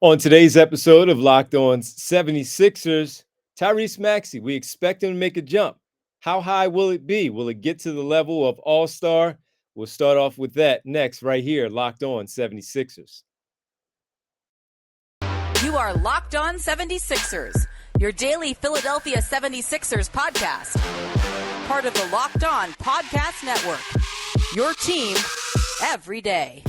On today's episode of Locked On's 76ers, Tyrese Maxey, we expect him to make a jump. How high will it be? Will it get to the level of All-Star? We'll start off with that next, right here, Locked On 76ers. You are Locked On 76ers, your daily Philadelphia 76ers podcast. Part of the Locked On Podcast Network, your team every day.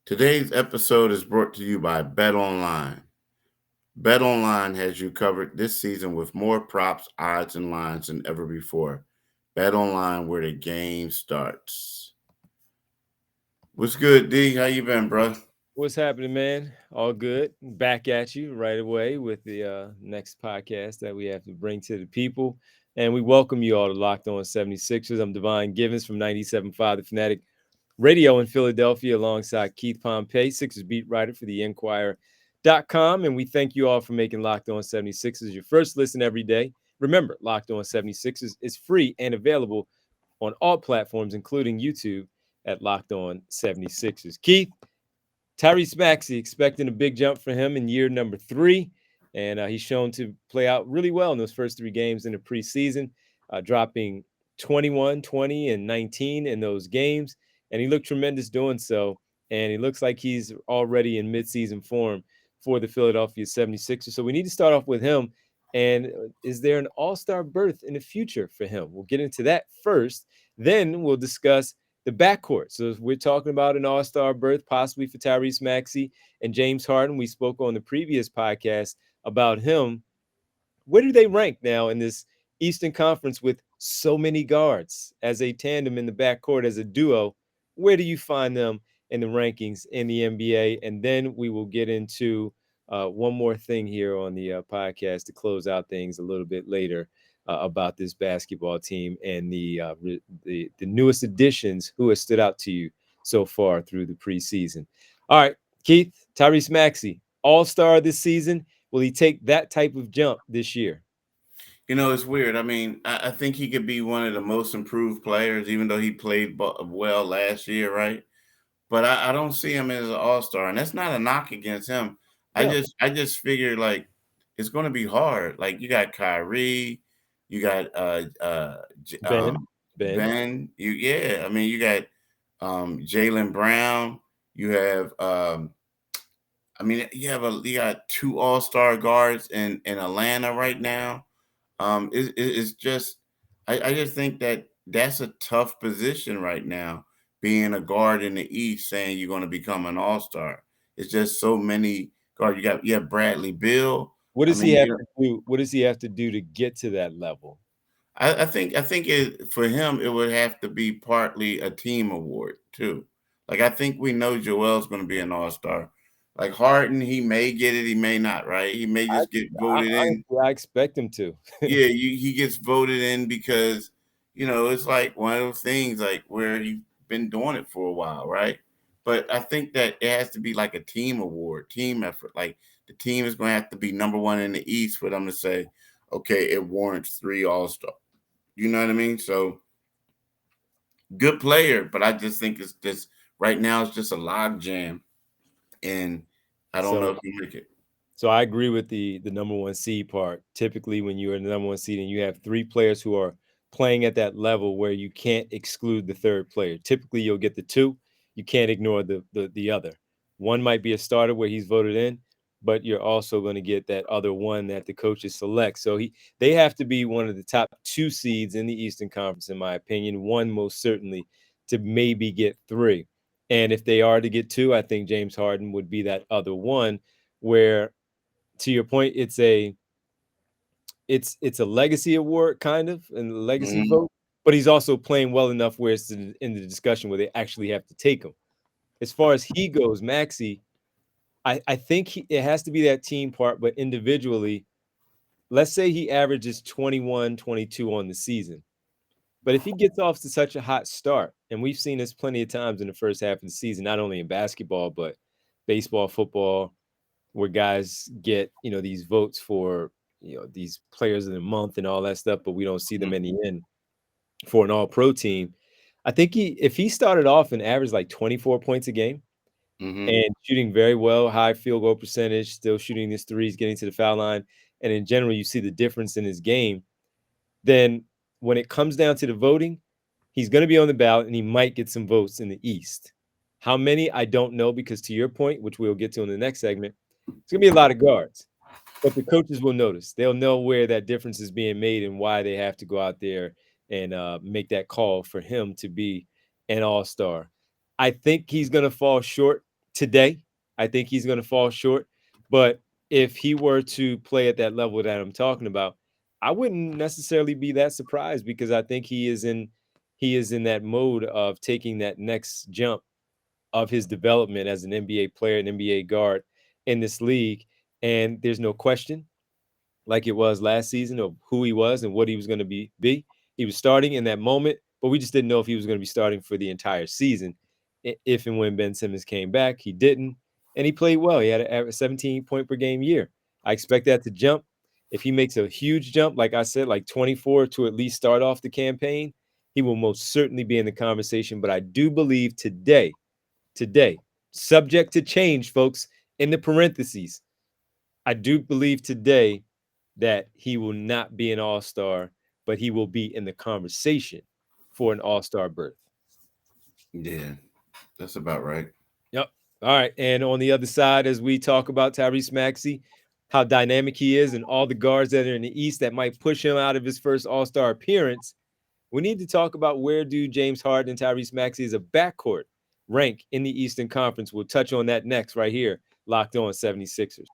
Today's episode is brought to you by BetOnline. BetOnline has you covered this season with more props, odds, and lines than ever before. BetOnline, where the game starts. What's good, D? How you been, bro? What's happening, man? All good. Back at you right away with the next podcast that we have to bring to the people. And we welcome you all to Locked On 76ers. I'm Divine Givens from 97.5 The Fanatic Radio in Philadelphia, alongside Keith Pompey, Sixers beat writer for the Enquirer.com. And we thank you all for making Locked On 76ers your first listen every day. Remember, Locked On 76ers is free and available on all platforms, including YouTube at Locked On 76ers. Keith, Tyrese Maxey, expecting a big jump for him in year number 3. And he's shown to play out really well in those first 3 games in the preseason, dropping 21, 20, and 19 in those games. And he looked tremendous doing so. And he looks like he's already in midseason form for the Philadelphia 76ers. So we need to start off with him. And is there an all-star berth in the future for him? We'll get into that first. Then we'll discuss the backcourt. So if we're talking about an all-star berth, possibly for Tyrese Maxey and James Harden. We spoke on the previous podcast about him. Where do they rank now in this Eastern Conference with so many guards as a tandem in the backcourt, as a duo? Where do you find them in the rankings in the NBA? And then we will get into one more thing here on the podcast to close out things a little bit later about this basketball team and the newest additions who has stood out to you so far through the preseason. All right, Keith, Tyrese Maxey, all-star this season. Will he take that type of jump this year? You know, it's weird. I mean, I think he could be one of the most improved players, even though he played well last year, right? But I don't see him as an all-star, and that's not a knock against him. No. I just figure like it's going to be hard. Like you got Kyrie, you got Ben. Ben. I mean you got Jaylen Brown. You have you got 2 all-star guards in Atlanta right now. It's just I just think that that's a tough position right now, being a guard in the East, saying you're going to become an all-star. It's just so many guards. You have Bradley Beal. What I does he mean, have to do? What does he have to do to get to that level? I think for him it would have to be partly a team award too. Like I think we know Joel's going to be an all-star. Like Harden, he may get it, he may not. Right? He may just get voted in. I expect him to. Yeah, he gets voted in because it's like one of those things like where he's been doing it for a while, right? But I think that it has to be like a team award, team effort. Like the team is going to have to be number 1 in the East for them to say, okay, it warrants 3 All-Star. You know what I mean? So good player, but I just think it's just right now it's just a log jam, and I don't know if you make it. So I agree with the number 1 seed part. Typically, when you're in the number 1 seed and you have 3 players who are playing at that level where you can't exclude the third player, typically you'll get the 2. You can't ignore the other. One might be a starter where he's voted in, but you're also going to get that other one that the coaches select. So they have to be one of the top 2 seeds in the Eastern Conference, in my opinion. One most certainly to maybe get 3. And if they are to get 2, I think James Harden would be that other one where, to your point, it's a legacy award kind of, and a legacy vote, but he's also playing well enough where it's in the discussion where they actually have to take him. As far as he goes, Maxey, I think it has to be that team part, but individually, let's say he averages 21, 22 on the season. But if he gets off to such a hot start, and we've seen this plenty of times in the first half of the season, not only in basketball, but baseball, football, where guys get, these votes for, these players of the month and all that stuff, but we don't see them in the end for an all-pro team. I think if he started off and averaged like 24 points a game Mm-hmm. and shooting very well, high field goal percentage, still shooting his threes, getting to the foul line, and in general, you see the difference in his game, then when it comes down to the voting, he's going to be on the ballot and he might get some votes in the East. How many, I don't know, because to your point, which we'll get to in the next segment, it's going to be a lot of guards. But the coaches will notice. They'll know where that difference is being made and why they have to go out there and make that call for him to be an all-star. I think he's going to fall short today. I think he's going to fall short. But if he were to play at that level that I'm talking about, I wouldn't necessarily be that surprised because I think he is in that mode of taking that next jump of his development as an NBA player, an NBA guard in this league. And there's no question, like it was last season, of who he was and what he was going to be. He was starting in that moment, but we just didn't know if he was going to be starting for the entire season. If and when Ben Simmons came back, he didn't, and he played well. He had a 17 point per game year. I expect that to jump. If he makes a huge jump, like I said, like 24 to at least start off the campaign, he will most certainly be in the conversation. But I do believe today, subject to change, folks, in the parentheses, I do believe today that he will not be an all-star, but he will be in the conversation for an all-star berth. Yeah, that's about right. Yep. All right. And on the other side, as we talk about Tyrese Maxey, how dynamic he is, and all the guards that are in the East that might push him out of his first all-star appearance, we need to talk about where do James Harden and Tyrese Maxey as a backcourt rank in the Eastern Conference. We'll touch on that next right here, Locked On 76ers.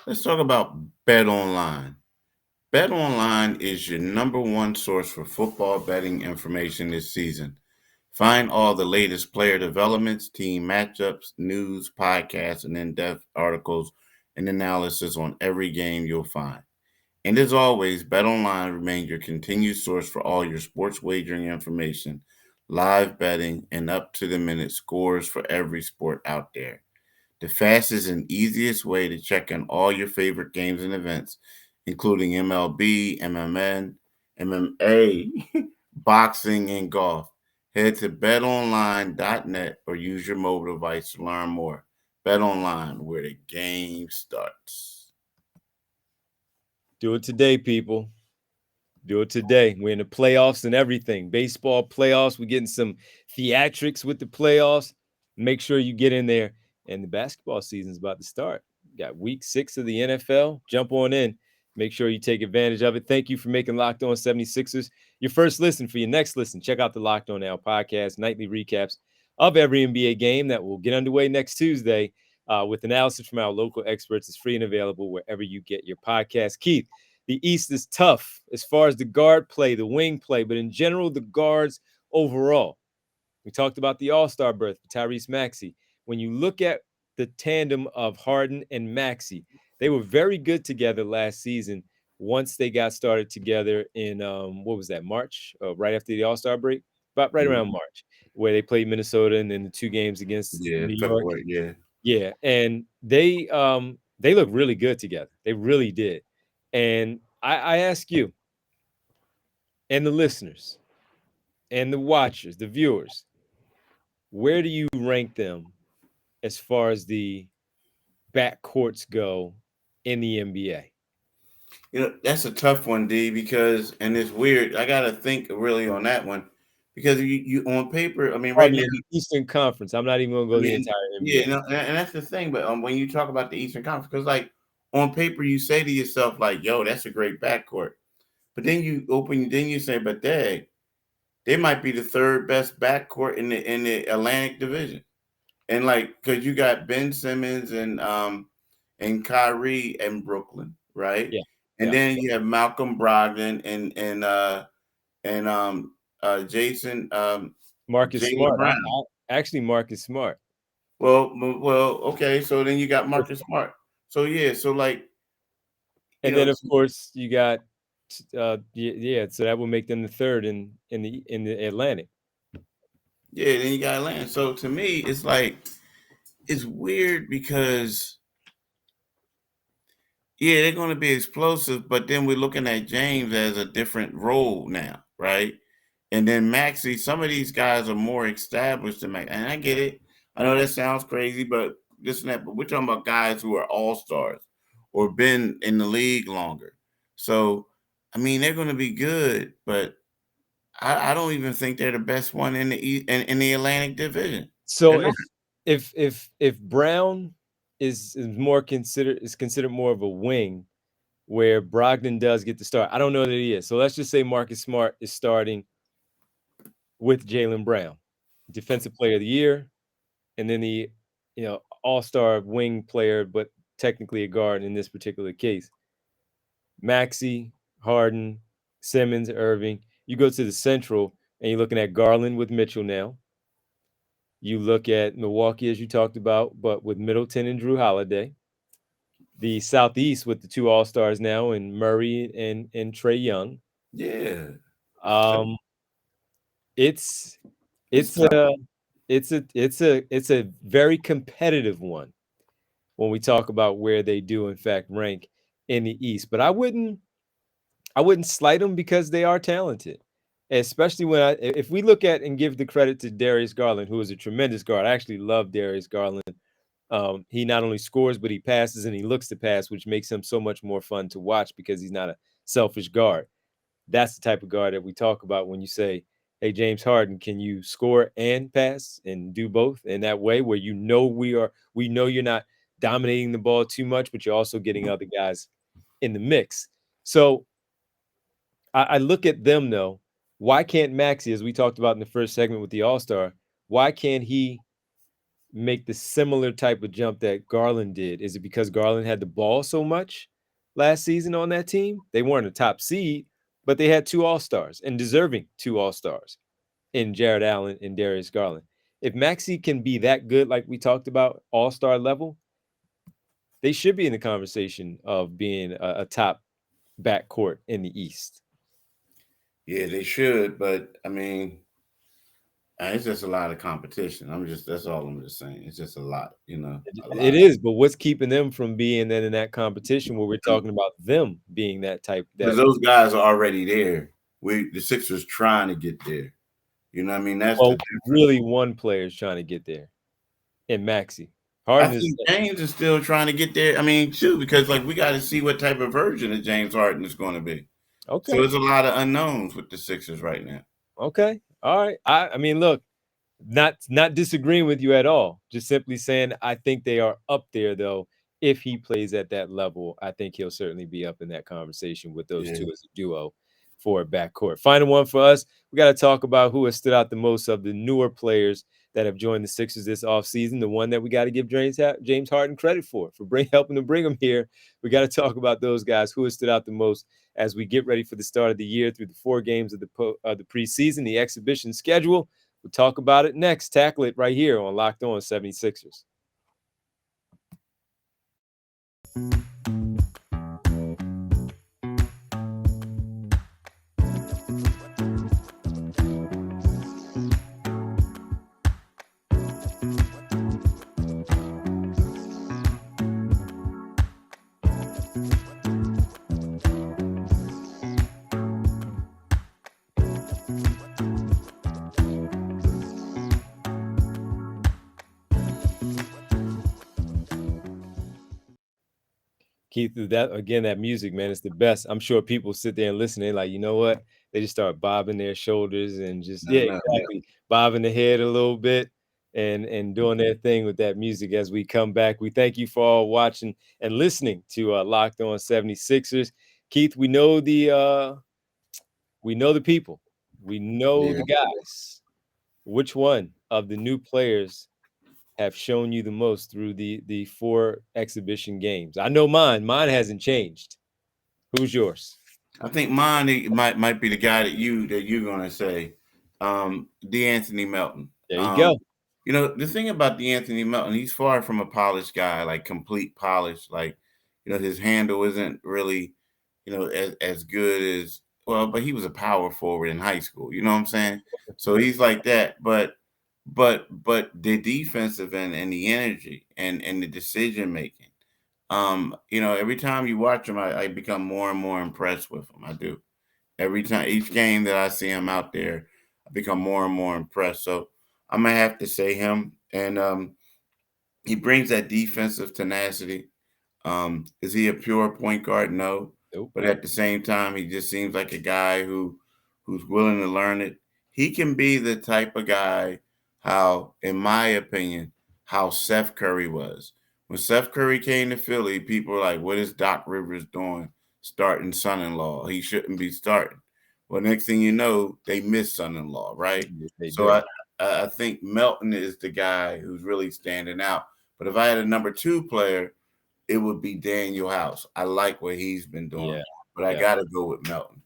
Let's talk about Bet Online. Bet Online is your number one source for football betting information this season. Find all the latest player developments, team matchups, news, podcasts, and in-depth articles and analysis on every game you'll find. And as always, BetOnline remains your continued source for all your sports wagering information, live betting, and up-to-the-minute scores for every sport out there. The fastest and easiest way to check in all your favorite games and events, including MLB, MMN, MMA, boxing, and golf. Head to betonline.net or use your mobile device to learn more. BetOnline, where the game starts. Do it today, people. Do it today. We're in the playoffs and everything. Baseball playoffs. We're getting some theatrics with the playoffs. Make sure you get in there. And the basketball season is about to start. Got week 6 of the NFL. Jump on in. Make sure you take advantage of it. Thank you for making Locked On 76ers your first listen. For your next listen, check out the Locked On Now podcast, nightly recaps of every NBA game that will get underway next Tuesday with analysis from our local experts. It's free and available wherever you get your podcast. Keith, the East is tough as far as the guard play, the wing play, but in general, the guards overall. We talked about the all-star berth for Tyrese Maxey. When you look at the tandem of Harden and Maxey, they were very good together last season once they got started together in, what was that, March, right after the all-star break? About right around March, where they played Minnesota and then the 2 games against Yeah, New York. February, yeah. Yeah, and they look really good together. They really did. And I ask you and the listeners and the watchers, the viewers, where do you rank them as far as the backcourts go in the NBA? That's a tough one, D, because and it's weird. I gotta think really on that one because you on paper. I mean, right Pardon now, me, the Eastern Conference. I'm not even going to I go the mean, entire yeah, NBA. and that's the thing. But when you talk about the Eastern Conference, because like on paper, you say to yourself like, "Yo, that's a great backcourt," but then you say, "But they might be the third best backcourt in the Atlantic Division," and like because you got Ben Simmons and Kyrie and Brooklyn, right? Yeah, And yeah. then you have Malcolm Brogdon and Jason Marcus Jalen Smart. Brown. Actually, Marcus Smart. Well, okay. So then you got Marcus Smart. So yeah, so like you And know, then, of course, you got, yeah, so that will make them the third in the Atlantic. yeah, then you got Atlanta. So to me, it's like it's weird because Yeah, they're going to be explosive, but then we're looking at James as a different role now, right? And then Maxey, some of these guys are more established than Max. And I get it. I know that sounds crazy, but this and that. But we're talking about guys who are all stars or been in the league longer. So, I mean, they're going to be good, but I don't even think they're the best one in the in the Atlantic Division. They're So not. if Brown is considered more of a wing, where Brogdon does get to start. I don't know that he is. So let's just say Marcus Smart is starting with Jaylen Brown, defensive player of the year, and then the all-star wing player, but technically a guard in this particular case. Maxey, Harden, Simmons, Irving. You go to the Central and you're looking at Garland with Mitchell now. You look at Milwaukee, as you talked about, but with Middleton and Drew Holiday. The Southeast with the two All-Stars now, and Murray and Trae Young. Yeah. Um, it's It's it's tough. a very competitive one when we talk about where they do in fact rank in the East. But I wouldn't slight them because they are talented, especially if we look at and give the credit to Darius Garland, who is a tremendous guard. I actually love Darius Garland. He not only scores, but he passes and he looks to pass, which makes him so much more fun to watch because he's not a selfish guard. That's the type of guard that we talk about when you say, hey, James Harden, can you score and pass and do both in that way where we know you're not dominating the ball too much, but you're also getting other guys in the mix. So I look at them though. Why can't Maxey, as we talked about in the first segment with the All-Star, why can't he make the similar type of jump that Garland did? Is it because Garland had the ball so much last season on that team? They weren't a top seed, but they had two All-Stars and deserving two All-Stars in Jared Allen and Darius Garland. If Maxey can be that good, like we talked about, All-Star level, they should be in the conversation of being a top backcourt in the East. Yeah, they should, but I mean, it's just a lot of competition. That's all I'm just saying. It's just a lot, a It lot. is, but what's keeping them from being then in that competition where we're talking about them being that type Because that those guys are already there. The Sixers trying to get there. You know what I mean? That's the well, difference. really one player is trying to get there in Maxey. I Harden is think James is still trying to get there. I mean, too, because like we got to see what type of version of James Harden is going to be. So okay. there's a lot of unknowns with the Sixers right now. Okay. All right. I mean, look, not disagreeing with you at all. Just simply saying I think they are up there though. If he plays at that level, I think he'll certainly be up in that conversation with those Yeah. two as a duo for a backcourt. Final one for us. We got to talk about who has stood out the most of the newer players that have joined the Sixers this offseason. The one that we got to give James Harden credit for helping to bring him here. We got to talk about those guys who has stood out the most as we get ready for the start of the year through the 4 games of the preseason, the exhibition schedule. We'll talk about it next. Tackle it right here on Locked On 76ers. Keith, that music, man, it's the best. I'm sure people sit there and listen. They're like, you know what? They just start bobbing their shoulders and just, I yeah, know. exactly, bobbing the head a little bit and doing their thing with that music as we come back. We thank you for all watching and listening to Locked On 76ers. Keith, we know the people. We know Yeah. the guys. Which one of the new players have shown you the most through the 4 exhibition games? I know mine. Mine hasn't changed. Who's yours? I think mine might be the guy that you're gonna say, DeAnthony Melton. There you go. The thing about DeAnthony Melton, he's far from a polished guy, like complete polish. Like, his handle isn't really, as good as well, but he was a power forward in high school. You know what I'm saying? So he's like that. But the defensive end and the energy and the decision making. Every time you watch him, I become more and more impressed with him. I do. Every time, each game that I see him out there, I become more and more impressed. So I'm gonna have to say him, and he brings that defensive tenacity. Is he a pure point guard? No, Nope. but at the same time, he just seems like a guy who's willing to learn it. He can be the type of guy, how, in my opinion, how Seth Curry was. When Seth Curry came to Philly, people were like, "What is Doc Rivers doing? Starting son-in-law? He shouldn't be starting." Well, next thing you know, they miss son-in-law, right? Yes, they So do. I think Melton is the guy who's really standing out. But if I had a number two player, it would be Daniel House. I like what he's been doing, Yeah. but I Yeah. got to go with Melton.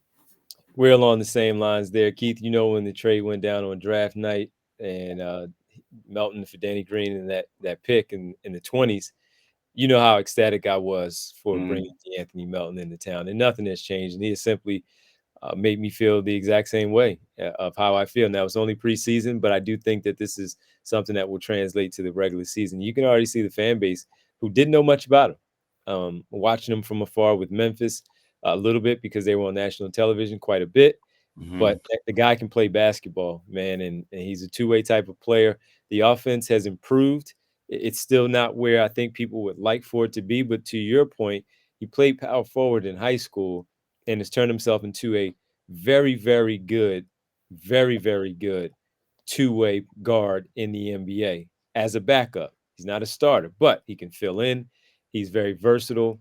We're along the same lines there. Keith, when the trade went down on draft night and Melton for Danny Green and that pick in the 20s, you know how ecstatic I was for Mm. bringing Anthony Melton into town. And nothing has changed. And he has simply made me feel the exact same way of how I feel. Now, it's only preseason, but I do think that this is something that will translate to the regular season. You can already see the fan base who didn't know much about him. Watching him from afar with Memphis a little bit because they were on national television quite a bit. Hmm. But the guy can play basketball, man, and he's a two-way type of player. The offense has improved. It's still not where I think people would like for it to be. But to your point, he played power forward in high school and has turned himself into a very, very, very good two-way guard in the NBA as a backup. He's not a starter, but he can fill in. He's very versatile.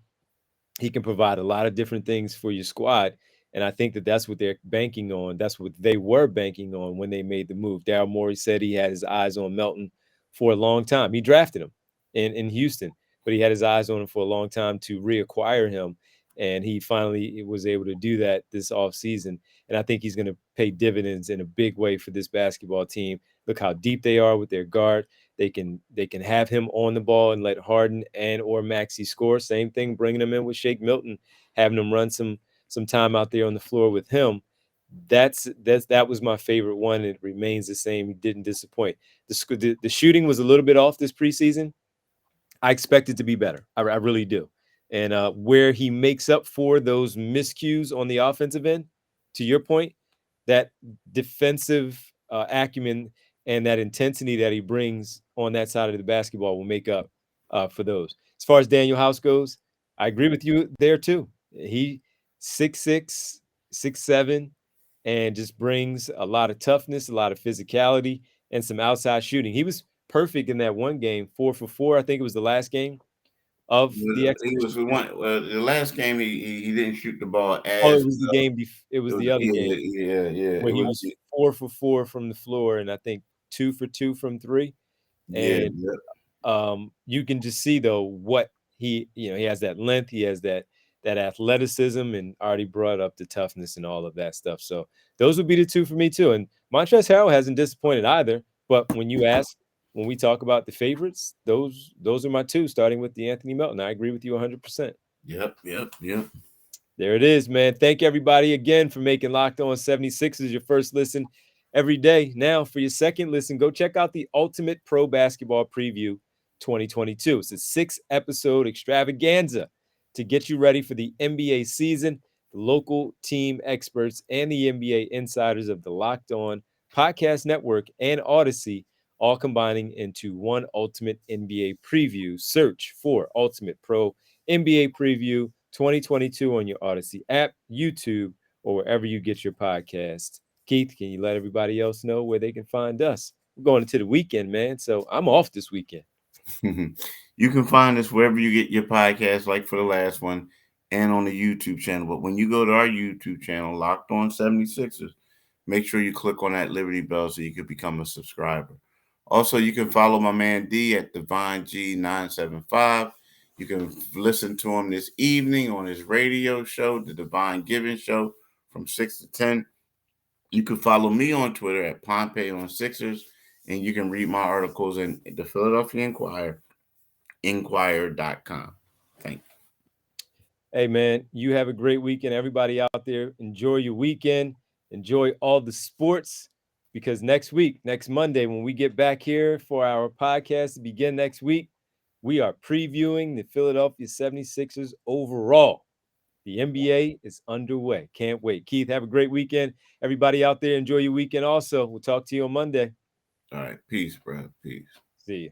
He can provide a lot of different things for your squad. And I think that that's what they're banking on. That's what they were banking on when they made the move. Daryl Morey said he had his eyes on Melton for a long time. He drafted him in Houston, but he had his eyes on him for a long time to reacquire him. And he finally was able to do that this offseason. And I think he's going to pay dividends in a big way for this basketball team. Look how deep they are with their guard. They can have him on the ball and let Harden and or Maxey score. Same thing, bringing him in with Shake Milton, having him run some time out there on the floor with him. That was my favorite one. It remains the same. He didn't disappoint. The shooting was a little bit off this preseason. I expect it to be better. I really do. And where he makes up for those miscues on the offensive end, to your point, that defensive acumen and that intensity that he brings on that side of the basketball will make up for those. As far as Daniel House goes, I agree with you there too. He 6'6", 6'7", and just brings a lot of toughness, a lot of physicality, and some outside shooting. He was perfect in that one game, 4 for 4. I think it was the last game of the He exhibition was the one. The last game, he didn't shoot the ball Oh, as it was the well. game it It was was, the other yeah, game yeah, yeah. where It he was, was 4 for 4 from the floor and I think 2 for 2 from 3, yeah, and yeah. you can just see though what he has that length, he has that athleticism, and already brought up the toughness and all of that stuff. So those would be the two for me too. And Montrezl Harrell hasn't disappointed either. But when we talk about the favorites, those are my two, starting with the Anthony Melton. I agree with you 100%. Yep, yep, yep. There it is, man. Thank everybody again for making Locked On 76ers your first listen every day. Now, for your second listen, go check out the Ultimate Pro Basketball Preview 2022. It's a 6-episode extravaganza to get you ready for the NBA season. The local team experts and the NBA insiders of the Locked On Podcast Network and Odyssey all combining into one ultimate NBA preview. Search for Ultimate Pro NBA Preview 2022 on your Odyssey app, YouTube, or wherever you get your podcasts. Keith, can you let everybody else know where they can find us? We're going into the weekend, man. So I'm off this weekend. You can find us wherever you get your podcast, like for the last one, and on the YouTube channel. But when you go to our YouTube channel, Locked On 76ers, make sure you click on that Liberty Bell so you can become a subscriber. Also, you can follow my man D at Divine G975. You can listen to him this evening on his radio show, The Divine Giving Show, from 6 to 10. You can follow me on Twitter at Pompey on Sixers, and you can read my articles in the Philadelphia Inquirer, inquirer.com. Thank you. Hey, man, you have a great weekend. Everybody out there, enjoy your weekend. Enjoy all the sports because next week, next Monday, when we get back here for our podcast to begin next week, We are previewing the Philadelphia 76ers overall. The NBA is underway. Can't wait. Keith, have a great weekend. Everybody out there, enjoy your weekend also. We'll talk to you on Monday. All right. Peace, bro. Peace. See you.